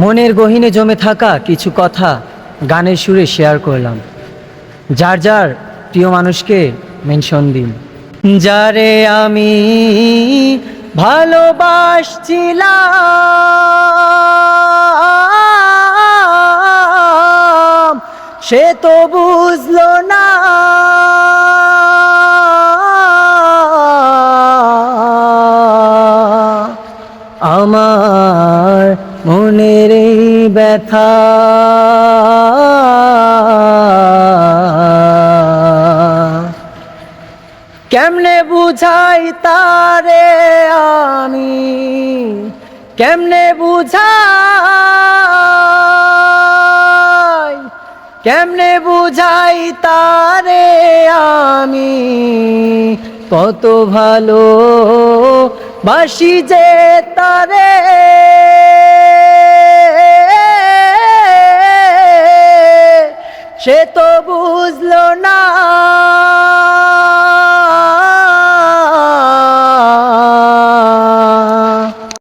মনের গহীনে জমে থাকা কিছু কথা গানের সুরে শেয়ার করলাম। যার যার প্রিয় মানুষকে মেনশন দিন। যারে আমি ভালোবাসছিলাম সে তো বুঝলো না, আমার মনের এই ব্যথা। কেমনে বুঝাই তারে আমি, কেমনে বুঝাই, কেমনে বুঝাই তারে আমি, কত ভালো বাসি যে তারে। সে তো বুঝলো না,